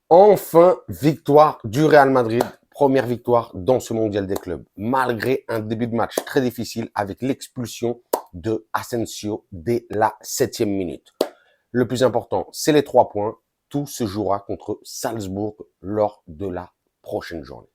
Enfin, victoire du Real Madrid. Première victoire dans ce mondial des clubs, malgré un début de match très difficile avec l'expulsion de Asensio dès la 7e minute. Le plus important, c'est les 3 points. Tout se jouera contre Salzbourg lors de la prochaine journée.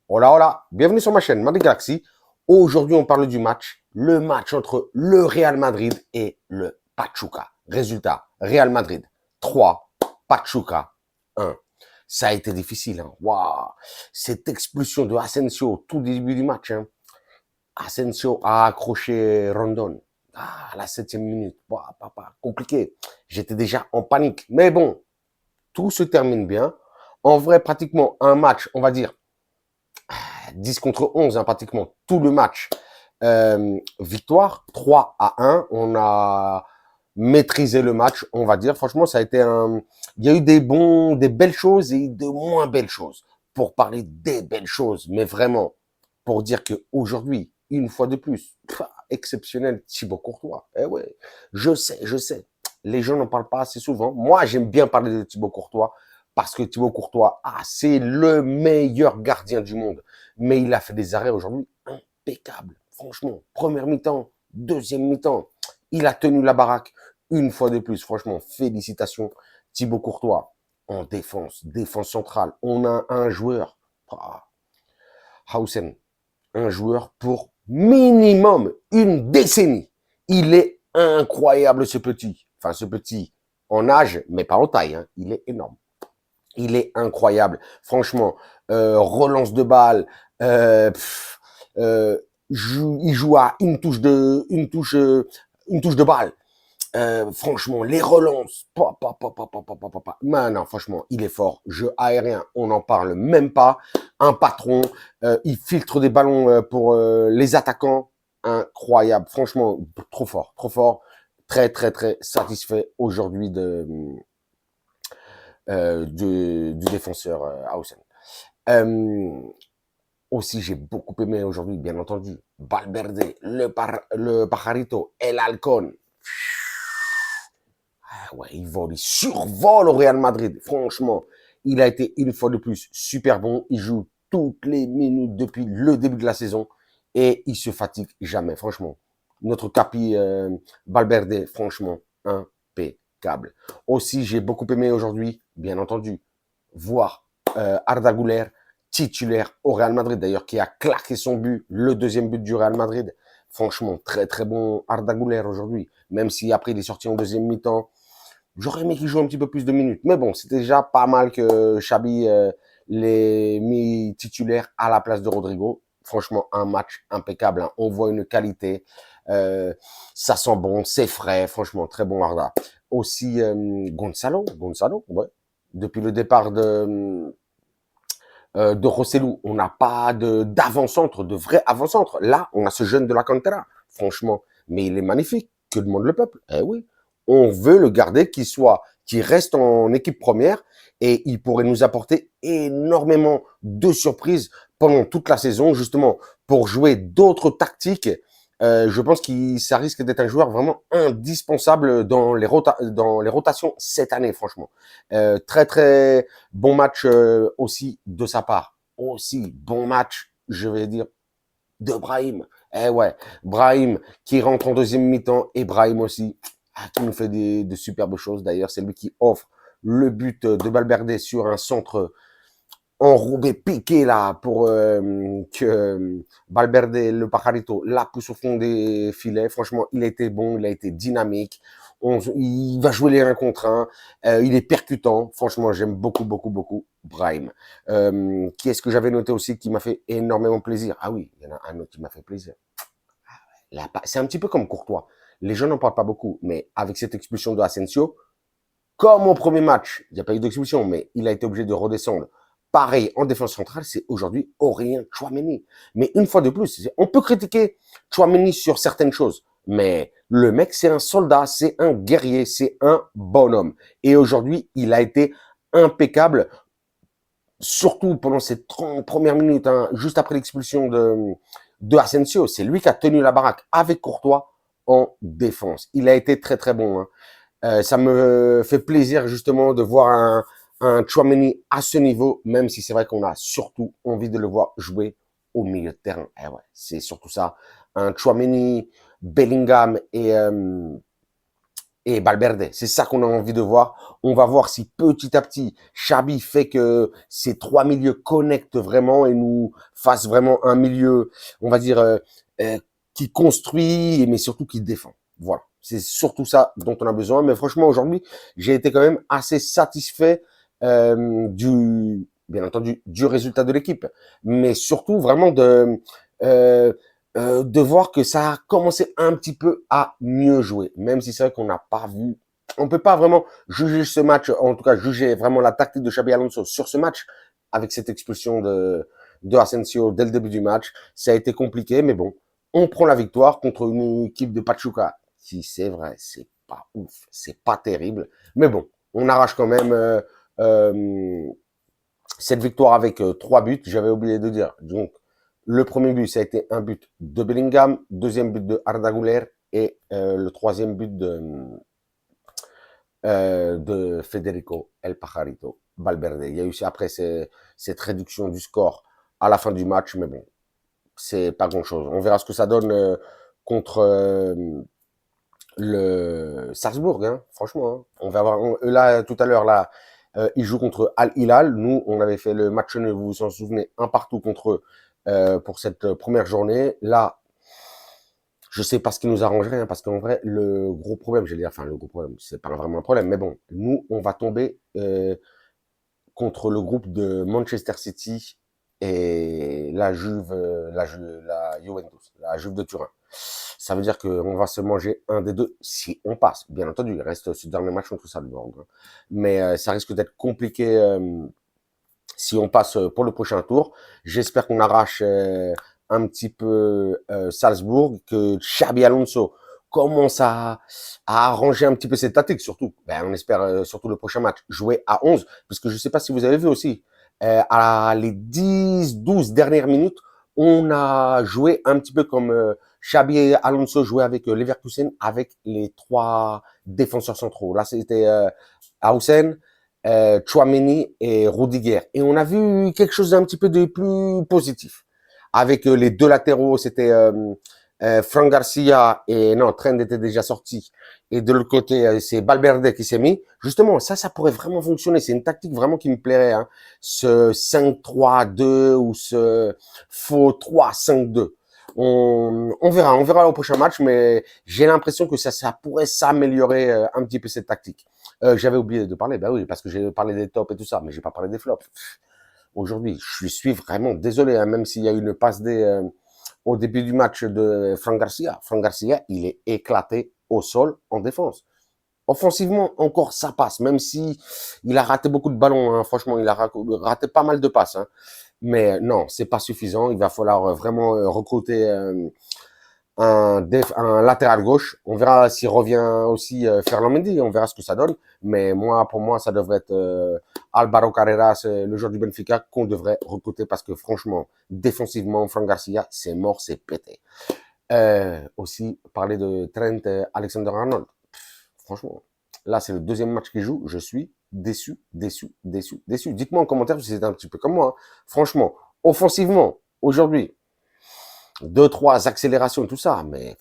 Hola, hola, bienvenue sur ma chaîne Madrid Galaxy. Aujourd'hui, on parle du match, le match entre le Real Madrid et le Pachuca. Résultat, Real Madrid 3, Pachuca 1. Ça a été difficile, hein. Waouh, cette expulsion de Asensio au tout début du match, hein. Asensio a accroché Rondon. À la 7e minute, waouh, papa, compliqué. J'étais déjà en panique. Mais bon, tout se termine bien. En vrai, pratiquement un match, on va dire, 10 contre 11, hein, pratiquement tout le match. Victoire, 3-1. On a maîtrisé le match, on va dire. Franchement, ça a été un... Il y a eu des belles choses et de moins belles choses. Pour parler des belles choses, mais vraiment, pour dire qu'aujourd'hui, une fois de plus, exceptionnel, Thibaut Courtois. Eh ouais, je sais. Les gens n'en parlent pas assez souvent. Moi, j'aime bien parler de Thibaut Courtois parce que Thibaut Courtois, c'est le meilleur gardien du monde. Mais il a fait des arrêts aujourd'hui impeccables. Franchement, première mi-temps, deuxième mi-temps, il a tenu la baraque une fois de plus. Franchement, félicitations Thibaut Courtois en défense centrale. On a un joueur, Hausen, un joueur pour minimum une décennie. Il est incroyable ce petit. Enfin, ce petit en âge, mais pas en taille. Hein. Il est énorme. Il est incroyable. Franchement, relance de balle, il joue à une touche de balle. Franchement, les relances, non, franchement, il est fort. Jeu aérien, on n'en parle même pas. Un patron, il filtre des ballons pour les attaquants. Incroyable, franchement, trop fort, trop fort. Très satisfait aujourd'hui du défenseur Hausen. Aussi, j'ai beaucoup aimé aujourd'hui, bien entendu, Valverde, le Pajarito, El Halcón. Ah ouais, il survole au Real Madrid. Franchement, il a été une fois de plus super bon. Il joue toutes les minutes depuis le début de la saison et il se fatigue jamais. Franchement, notre capi Valverde, franchement, impeccable. Aussi, j'ai beaucoup aimé aujourd'hui, bien entendu, voir Arda Güler titulaire au Real Madrid, d'ailleurs, qui a claqué son but, le deuxième but du Real Madrid. Franchement, très bon Arda Güler aujourd'hui, même si après il est sorti en deuxième mi-temps. J'aurais aimé qu'il joue un petit peu plus de minutes. Mais bon, c'était déjà pas mal que Xabi l'ait mis titulaire à la place de Rodrigo. Franchement, un match impeccable. Hein. On voit une qualité. Ça sent bon, c'est frais. Franchement, très bon Arda. Aussi, Gonzalo, ouais. Depuis le départ de Rossellou, on n'a pas d'avant-centre, de vrai avant-centre. Là, on a ce jeune de la Cantera. Franchement, mais il est magnifique. Que demande le peuple? Eh oui. On veut le garder, qu'il reste en équipe première et il pourrait nous apporter énormément de surprises pendant toute la saison, justement, pour jouer d'autres tactiques. Je pense que ça risque d'être un joueur vraiment indispensable dans les rotations cette année, franchement. Très bon match aussi de sa part. Aussi bon match, je vais dire, de Brahim. Eh ouais, Brahim qui rentre en deuxième mi-temps et Brahim aussi, qui nous fait de superbes choses. D'ailleurs, c'est lui qui offre le but de Valverde sur un centre enrobé, piqué là, pour que Valverde, le Pajarito, la pousse au fond des filets. Franchement, il a été bon, il a été dynamique. Il va jouer les 1 contre 1. Il est percutant. Franchement, j'aime beaucoup Brahim. Qui est-ce que j'avais noté aussi qui m'a fait énormément plaisir? Ah oui, il y en a un autre qui m'a fait plaisir. C'est un petit peu comme Courtois. Les gens n'en parlent pas beaucoup, mais avec cette expulsion de Asensio, comme au premier match, il n'y a pas eu d'expulsion, mais il a été obligé de redescendre. Pareil, en défense centrale, c'est aujourd'hui Aurélien Tchouaméni. Mais une fois de plus, on peut critiquer Tchouaméni sur certaines choses, mais le mec, c'est un soldat, c'est un guerrier, c'est un bonhomme. Et aujourd'hui, il a été impeccable, surtout pendant ces 30 premières minutes, hein, juste après l'expulsion de Asensio. C'est lui qui a tenu la baraque avec Courtois en défense. Il a été très bon. Hein. Ça me fait plaisir justement de voir un Tchouaméni à ce niveau, même si c'est vrai qu'on a surtout envie de le voir jouer au milieu de terrain. Eh ouais, c'est surtout ça. Un Tchouaméni, Bellingham et Valverde. C'est ça qu'on a envie de voir. On va voir si petit à petit, Xabi fait que ces trois milieux connectent vraiment et nous fassent vraiment un milieu, on va dire, qui construit, mais surtout qui défend. Voilà. C'est surtout ça dont on a besoin. Mais franchement, aujourd'hui, j'ai été quand même assez satisfait bien entendu, du résultat de l'équipe, mais surtout vraiment euh, de voir que ça a commencé un petit peu à mieux jouer, même si c'est vrai qu'on n'a pas vu, on peut pas vraiment juger ce match, en tout cas juger vraiment la tactique de Xabi Alonso sur ce match avec cette expulsion de Asensio dès le début du match. Ça a été compliqué, mais bon, on prend la victoire contre une équipe de Pachuca qui, c'est vrai, c'est pas ouf, c'est pas terrible, mais bon, on arrache quand même cette victoire avec 3 buts. J'avais oublié de dire. Donc, le premier but, ça a été un but de Bellingham, deuxième but de Arda Güler et le troisième but de Federico El Pajarito Valverde. Il y a eu après cette réduction du score à la fin du match, mais bon, c'est pas grand-chose. On verra ce que ça donne contre le Salzbourg, hein, franchement. Hein. On va voir. Là, tout à l'heure, là, ils jouent contre Al Hilal. Nous, on avait fait le match nul, vous vous en souvenez, un partout contre eux pour cette première journée. Là, je sais pas ce qui nous arrangerait, hein, parce qu'en vrai, le gros problème, j'allais dire, enfin, le gros problème, c'est pas vraiment un problème, mais bon, nous, on va tomber contre le groupe de Manchester City et la Juve, la Juventus, la Juve de Turin. Ça veut dire qu'on va se manger un des deux si on passe. Bien entendu, il reste ce dernier match contre Salzbourg. Mais ça risque d'être compliqué si on passe pour le prochain tour. J'espère qu'on arrache un petit peu Salzbourg, que Xabi Alonso commence à arranger un petit peu ses tactiques, surtout. Ben, on espère surtout le prochain match jouer à 11, parce que je ne sais pas si vous avez vu aussi, à les 10-12 dernières minutes, on a joué un petit peu comme Xabi Alonso jouait avec Leverkusen, avec les 3 défenseurs centraux. Là, c'était Hausen, Tchouaméni et Rudiger. Et on a vu quelque chose d'un petit peu de plus positif. Avec les 2 latéraux, c'était Fran Garcia et non, Trent était déjà sorti. Et de l'autre côté, c'est Valverde qui s'est mis. Justement, ça pourrait vraiment fonctionner. C'est une tactique vraiment qui me plairait. Hein. Ce 5-3-2 ou ce faux 3-5-2. On verra au prochain match, mais j'ai l'impression que ça pourrait s'améliorer un petit peu cette tactique. J'avais oublié de parler, bah oui, parce que j'ai parlé des tops et tout ça, mais j'ai pas parlé des flops. Aujourd'hui, je suis vraiment désolé, hein, même s'il y a eu une passe au début du match de Fran Garcia. Fran Garcia, il est éclaté au sol en défense. Offensivement, encore ça passe, même si il a raté beaucoup de ballons. Hein, franchement, il a raté pas mal de passes. Hein. Mais non, c'est pas suffisant. Il va falloir vraiment recruter un latéral gauche. On verra s'il revient aussi Ferland Mendy. On verra ce que ça donne. Mais moi, pour moi, ça devrait être Alvaro Carreras, le joueur du Benfica, qu'on devrait recruter parce que franchement, défensivement, Fran Garcia, c'est mort, c'est pété. Aussi, parler de Trent Alexander-Arnold. Franchement, là, c'est le deuxième match qu'il joue. Je suis déçu. Dites-moi en commentaire si c'est un petit peu comme moi. Hein. Franchement, offensivement, aujourd'hui, 2-3 accélérations, tout ça, mais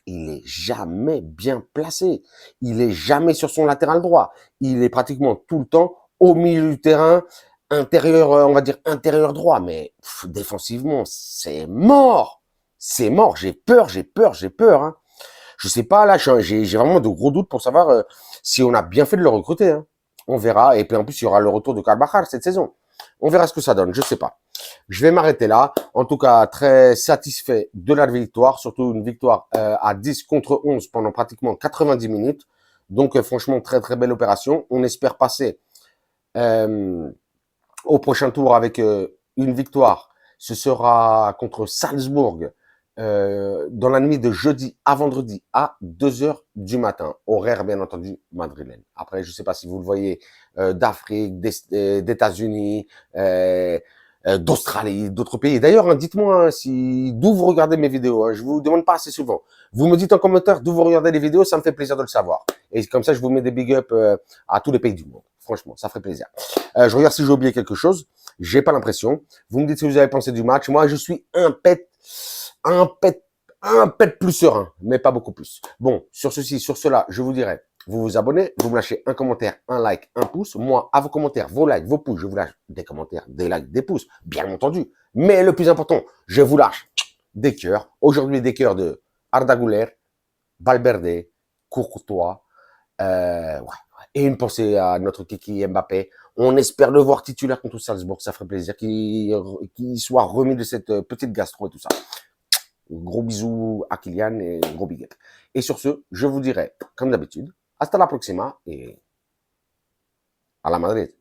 il est jamais bien placé. Il est jamais sur son latéral droit. Il est pratiquement tout le temps au milieu du terrain, intérieur, on va dire intérieur droit, mais défensivement, c'est mort. C'est mort. J'ai peur. Hein. Je sais pas, là, j'ai vraiment de gros doutes pour savoir si on a bien fait de le recruter. Hein. On verra. Et puis en plus, il y aura le retour de Carvajal cette saison. On verra ce que ça donne, je sais pas. Je vais m'arrêter là. En tout cas, très satisfait de la victoire, surtout une victoire à 10 contre 11 pendant pratiquement 90 minutes. Donc franchement, très très belle opération. On espère passer au prochain tour avec une victoire. Ce sera contre Salzbourg dans la nuit de jeudi à vendredi à 2h du matin, horaire bien entendu madrilène. Après, je sais pas si vous le voyez d'Afrique, d'États-Unis, d'Australie, d'autres pays. D'ailleurs, hein, dites-moi hein, si d'où vous regardez mes vidéos. Hein, je vous demande pas assez souvent. Vous me dites en commentaire d'où vous regardez les vidéos, ça me fait plaisir de le savoir. Et comme ça, je vous mets des big up à tous les pays du monde. Franchement, ça ferait plaisir. Je regarde si j'ai oublié quelque chose. J'ai pas l'impression. Vous me dites ce que vous avez pensé du match. Moi, je suis un pet, un pet plus serein, mais pas beaucoup plus. Bon, sur ceci, sur cela, je vous dirais, vous vous abonnez, vous me lâchez un commentaire, un like, un pouce. Moi, à vos commentaires, vos likes, vos pouces, je vous lâche des commentaires, des likes, des pouces, bien entendu. Mais le plus important, je vous lâche des cœurs. Aujourd'hui, des cœurs de Arda Güler, Valverde, Courtois, ouais. Et une pensée à notre kiki Mbappé. On espère le voir titulaire contre Salzbourg. Ça ferait plaisir qu'il soit remis de cette petite gastro et tout ça. Gros bisous à Kylian et gros big up. Et sur ce, je vous dirai, comme d'habitude, hasta la próxima et à la Madrid.